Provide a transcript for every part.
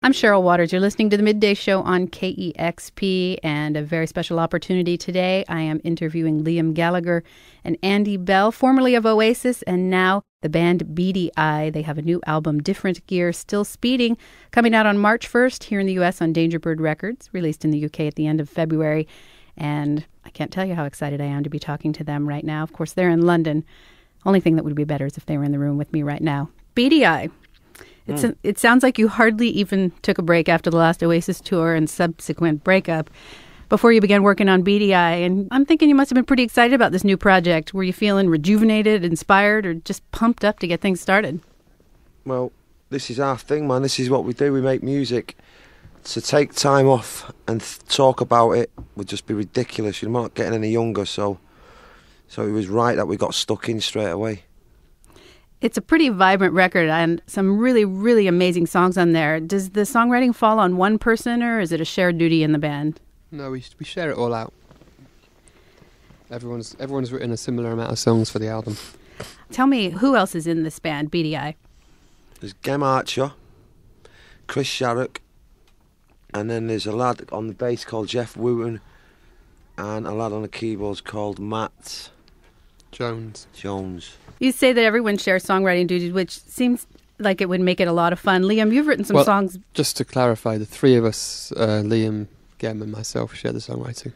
I'm Cheryl Waters. You're listening to the Midday Show on KEXP, and a very special opportunity today. I am interviewing Liam Gallagher and Andy Bell, formerly of Oasis, and now the band Beady Eye. They have a new album, Different Gear, Still Speeding, coming out on March 1st here in the U.S. on Dangerbird Records, released in the U.K. at the end of February. And I can't tell you how excited I am to be talking to them right now. Of course, they're in London. Only thing that would be better is if they were in the room with me right now. Beady Eye. It sounds like you hardly even took a break after the last Oasis tour and subsequent breakup before you began working on Beady Eye. And I'm thinking you must have been pretty excited about this new project. Were you feeling rejuvenated, inspired, or just pumped up to get things started? Well, this is our thing, man. This is what we do. We make music. To take time off and talk about it would just be ridiculous. You're not getting any younger, so it was right that we got stuck in straight away. It's a pretty vibrant record and some really, really amazing songs on there. Does the songwriting fall on one person, or is it a shared duty in the band? No, we share it all out. Everyone's written a similar amount of songs for the album. Tell me, who else is in this band, Beady Eye? There's Gem Archer, Chris Sharrock, and then there's a lad on the bass called Jeff Wooten, and a lad on the keyboards called Matt Jones. You say that everyone shares songwriting duties, which seems like it would make it a lot of fun. Liam, you've written some songs. Just to clarify, the three of us, Liam, Gem and myself, share the songwriting.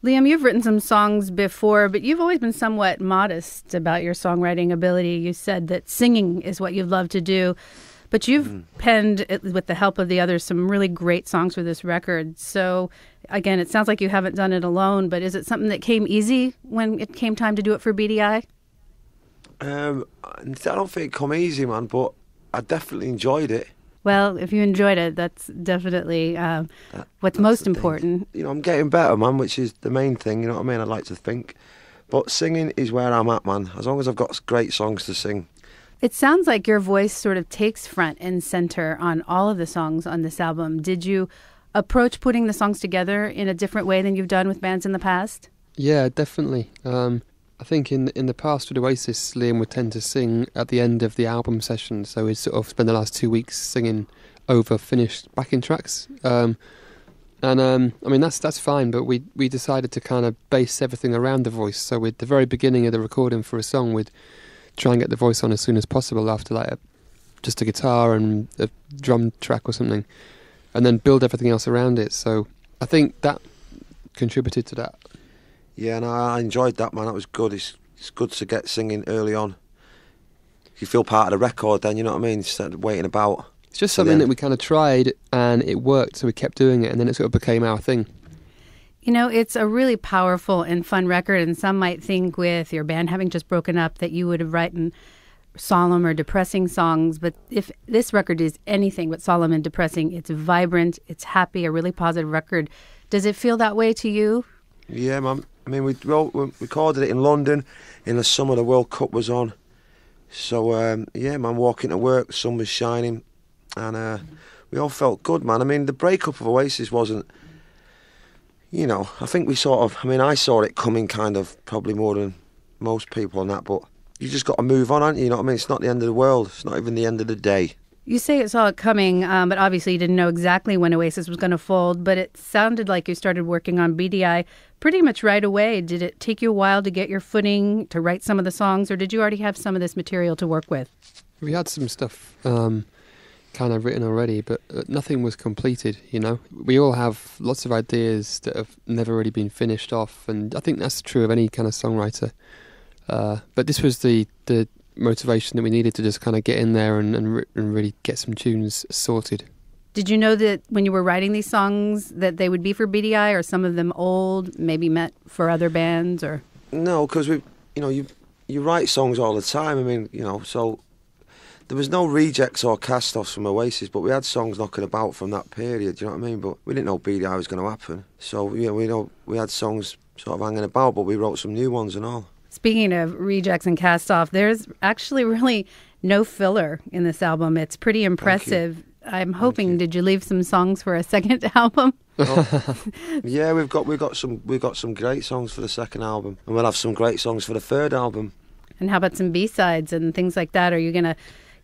Liam, you've written some songs before, but you've always been somewhat modest about your songwriting ability. You said that singing is what you love to do, but you've penned, with the help of the others, some really great songs for this record. So, again, it sounds like you haven't done it alone, but is it something that came easy when it came time to do it for Beady Eye? I don't think it come easy, man, but I definitely enjoyed it. Well, if you enjoyed it, that's definitely what's most important. You know, I'm getting better, man, which is the main thing, you know what I mean? I like to think. But singing is where I'm at, man, as long as I've got great songs to sing. It sounds like your voice sort of takes front and center on all of the songs on this album. Did you approach putting the songs together in a different way than you've done with bands in the past? Yeah, definitely. I think in the past with Oasis, Liam would tend to sing at the end of the album session, so we'd sort of spend the last 2 weeks singing over finished backing tracks. I mean, that's fine, but we decided to kind of base everything around the voice. So at the very beginning of the recording for a song, we'd try and get the voice on as soon as possible after just a guitar and a drum track or something, and then build everything else around it. So I think that contributed to that. Yeah, and I enjoyed that, man. That was good. It's good to get singing early on. You feel part of the record then, you know what I mean? Instead of waiting about. It's just something that we kind of tried and it worked, so we kept doing it, and then it sort of became our thing. You know, it's a really powerful and fun record, and some might think with your band having just broken up that you would have written solemn or depressing songs, but if this record is anything but solemn and depressing, it's vibrant, it's happy, a really positive record. Does it feel that way to you? Yeah, man. I mean, we recorded it in London in the summer the World Cup was on. So, yeah, man, walking to work, the sun was shining, and we all felt good, man. I mean, the breakup of Oasis wasn't, you know, I think I saw it coming kind of probably more than most people on that, but you just got to move on, aren't you? You know what I mean? It's not the end of the world. It's not even the end of the day. You say you saw it coming, but obviously you didn't know exactly when Oasis was going to fold, but it sounded like you started working on Beady Eye pretty much right away. Did it take you a while to get your footing, to write some of the songs, or did you already have some of this material to work with? We had some stuff kind of written already, but nothing was completed, you know. We all have lots of ideas that have never really been finished off, and I think that's true of any kind of songwriter. But this was the motivation that we needed to just kind of get in there and really get some tunes sorted. Did you know that when you were writing these songs that they would be for Beady Eye, or some of them old, maybe meant for other bands? Or no, because you write songs all the time. I mean, you know, so there was no rejects or cast-offs from Oasis, but we had songs knocking about from that period. Do you know what I mean? But we didn't know Beady Eye was going to happen. So yeah, we had songs sort of hanging about, but we wrote some new ones and all. Speaking of rejects and cast-off, there's actually really no filler in this album. It's pretty impressive. I'm hoping, did you leave some songs for a second album? Yeah, we've got some great songs for the second album, and we'll have some great songs for the third album. And how about some B-sides and things like that? Are you going to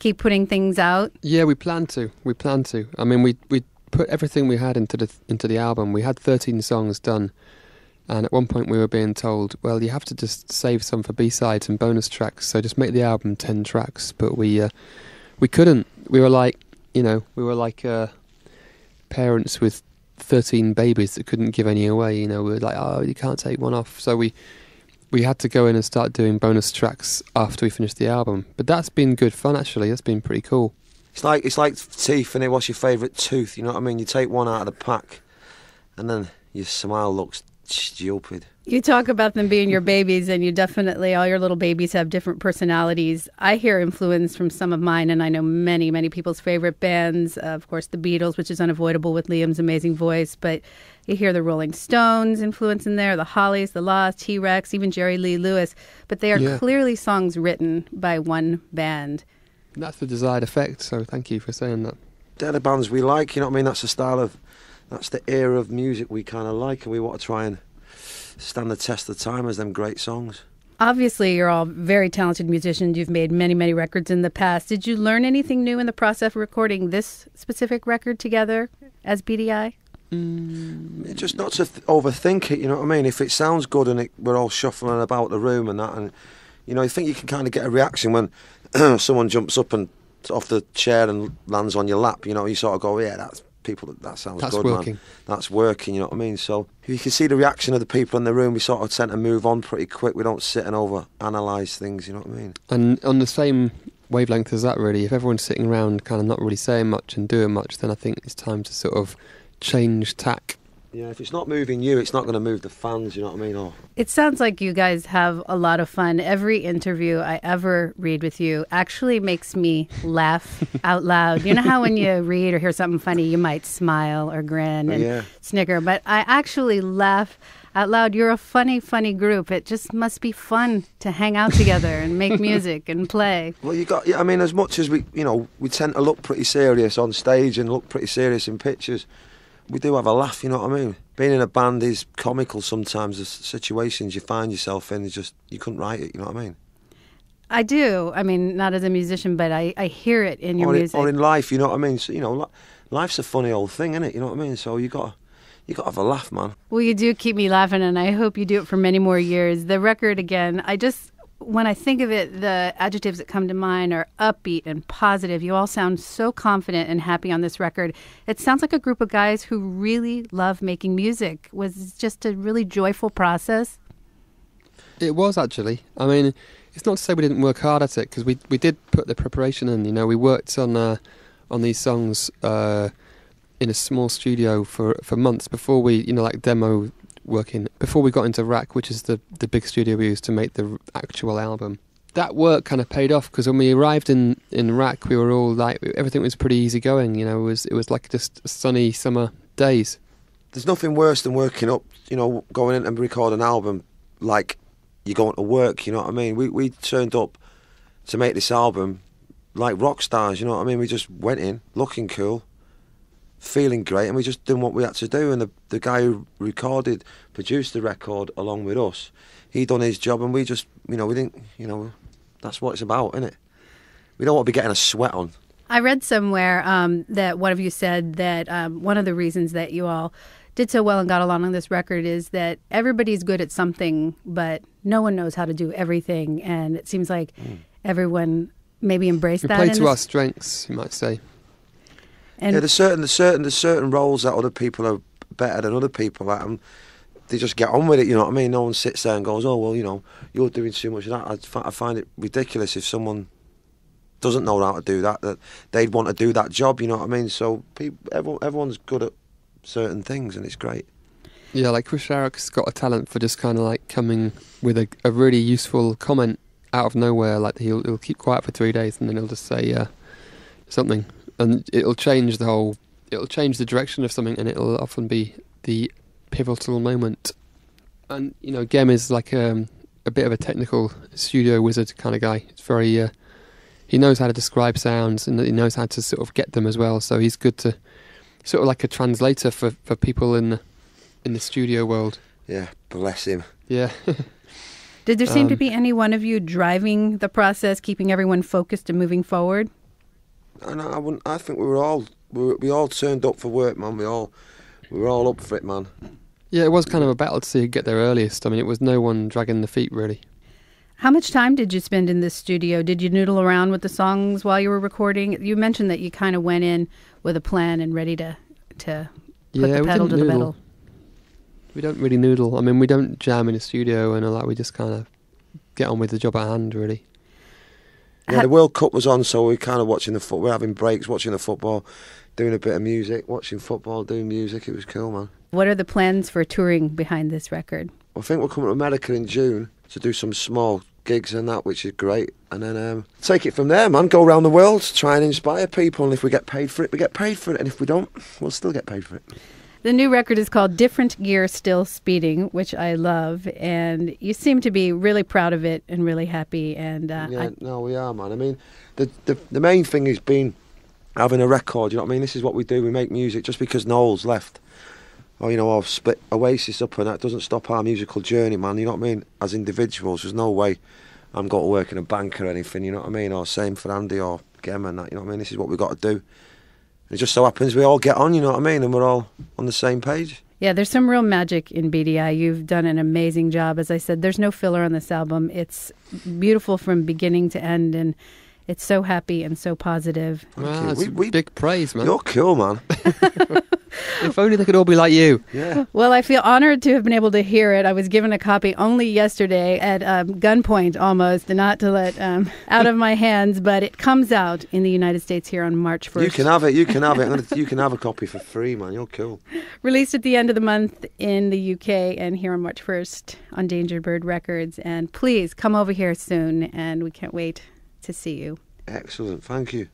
keep putting things out? Yeah, we plan to. I mean, we put everything we had into the album. We had 13 songs done, and at one point we were being told, well, you have to just save some for B-sides and bonus tracks, so just make the album 10 tracks. But we couldn't. We were like, parents with 13 babies that couldn't give any away. We were like, oh, you can't take one off. So we had to go in and start doing bonus tracks after we finished the album. But that's been good fun, actually. That's been pretty cool. It's like teeth, and what's your favourite tooth? You know what I mean? You take one out of the pack, and then your smile looks stupid. You talk about them being your babies, and you definitely, all your little babies have different personalities. I hear influence from some of mine, and I know many, many people's favorite bands. Of course, the Beatles, which is unavoidable with Liam's amazing voice, but you hear the Rolling Stones influence in there, the Hollies, the Laws, T-Rex, even Jerry Lee Lewis. But they are clearly songs written by one band. That's the desired effect, so thank you for saying that. They're the bands we like, you know what I mean? That's the era of music we kind of like, and we want to try and stand the test of time as them great songs. Obviously, you're all very talented musicians. You've made many, many records in the past. Did you learn anything new in the process of recording this specific record together as Beady Eye? Just not to overthink it, you know what I mean? If it sounds good and we're all shuffling about the room and that, and you think you can kind of get a reaction when someone jumps up and off the chair and lands on your lap, you sort of go, yeah, that sounds good, working. Man. That's working, you know what I mean? So if you can see the reaction of the people in the room, we sort of tend to move on pretty quick. We don't sit and over-analyse things, you know what I mean? And on the same wavelength as that, really, if everyone's sitting around kind of not really saying much and doing much, then I think it's time to sort of change tack. Yeah, if it's not moving you, it's not going to move the fans, you know what I mean? It sounds like you guys have a lot of fun. Every interview I ever read with you actually makes me laugh out loud. You know how when you read or hear something funny, you might smile or grin and snicker, but I actually laugh out loud. You're a funny, funny group. It just must be fun to hang out together and make music and play. Well, as much as we tend to look pretty serious on stage and look pretty serious in pictures, we do have a laugh, you know what I mean? Being in a band is comical sometimes. The situations you find yourself in, you couldn't write it, you know what I mean? I do. I mean, not as a musician, but I hear it in your music. Or in life, you know what I mean? So, life's a funny old thing, isn't it? You know what I mean? So you got to have a laugh, man. Well, you do keep me laughing, and I hope you do it for many more years. The record, again, when I think of it, the adjectives that come to mind are upbeat and positive. You all sound so confident and happy on this record. It sounds like a group of guys who really love making music. Was it just a really joyful process? It was, actually. I mean, it's not to say we didn't work hard at it, because we did put the preparation in. We worked on these songs in a small studio for months before we, demo working, before we got into Rack, which is the big studio we used to make the actual album. That work kind of paid off, because when we arrived in Rack, we were all like, everything was pretty easy going, it was like just sunny summer days. There's nothing worse than working up, going in and record an album like you're going to work, you know what I mean? We turned up to make this album like rock stars, you know what I mean? We just went in, looking cool, feeling great, and we just did what we had to do. And the guy who produced the record along with us, he done his job, and we just, we didn't, that's what it's about, isn't it? We don't want to be getting a sweat on. I read somewhere that one of you said that one of the reasons that you all did so well and got along on this record is that everybody's good at something, but no one knows how to do everything. And it seems like everyone maybe embraced that. We play to our strengths, you might say. And there's certain roles that other people are better than other people at, and they just get on with it, you know what I mean? No one sits there and goes, oh, well, you're doing too much of that. I find it ridiculous if someone doesn't know how to do that they'd want to do that job, you know what I mean? So everyone's good at certain things, and it's great. Yeah, like Chris Sharrock's got a talent for just kind of like coming with a really useful comment out of nowhere. Like he'll keep quiet for 3 days and then he'll just say something, and it'll change the direction of something, and it'll often be the pivotal moment. And Gem is like a bit of a technical studio wizard kind of guy. It's very he knows how to describe sounds, and he knows how to sort of get them as well. So he's good to sort of like a translator for people in the studio world. Yeah, bless him. Yeah. Did there seem to be any one of you driving the process, keeping everyone focused and moving forward? And I wouldn't. I think we all turned up for work, man. We were all up for it, man. Yeah, it was kind of a battle to see who get there earliest. I mean, it was no one dragging the feet, really. How much time did you spend in this studio? Did you noodle around with the songs while you were recording? You mentioned that you kind of went in with a plan and ready to put the pedal to the metal. We don't really noodle. I mean, we don't jam in the studio and all that. We just kind of get on with the job at hand, really. Yeah, the World Cup was on, so we're kind of watching the football. We're having breaks, watching the football, doing a bit of music, watching football, doing music. It was cool, man. What are the plans for touring behind this record? I think we're coming to America in June to do some small gigs and that, which is great. And then take it from there, man. Go around the world, try and inspire people. And if we get paid for it, we get paid for it. And if we don't, we'll still get paid for it. The new record is called Different Gear Still Speeding, which I love. And you seem to be really proud of it and really happy. And we are, man. I mean, the main thing has been having a record. You know what I mean? This is what we do. We make music. Just because Noel's left, or I've split Oasis up, and that doesn't stop our musical journey, man. You know what I mean? As individuals, there's no way I'm going to work in a bank or anything. You know what I mean? Or same for Andy or Gemma and that. You know what I mean? This is what we've got to do. It just so happens we all get on, you know what I mean, and we're all on the same page. Yeah, there's some real magic in Beady Eye. You've done an amazing job. As I said, there's no filler on this album. It's beautiful from beginning to end, and it's so happy and so positive. Wow, that's big praise, man. You're cool, man. If only they could all be like you. Yeah. Well, I feel honored to have been able to hear it. I was given a copy only yesterday at gunpoint almost, not to let out of my hands, but it comes out in the United States here on March 1st. You can have it. You can have it. You can have a copy for free, man. You're cool. Released at the end of the month in the UK and here on March 1st on Danger Bird Records. And please come over here soon, and we can't wait to see you. Excellent. Thank you.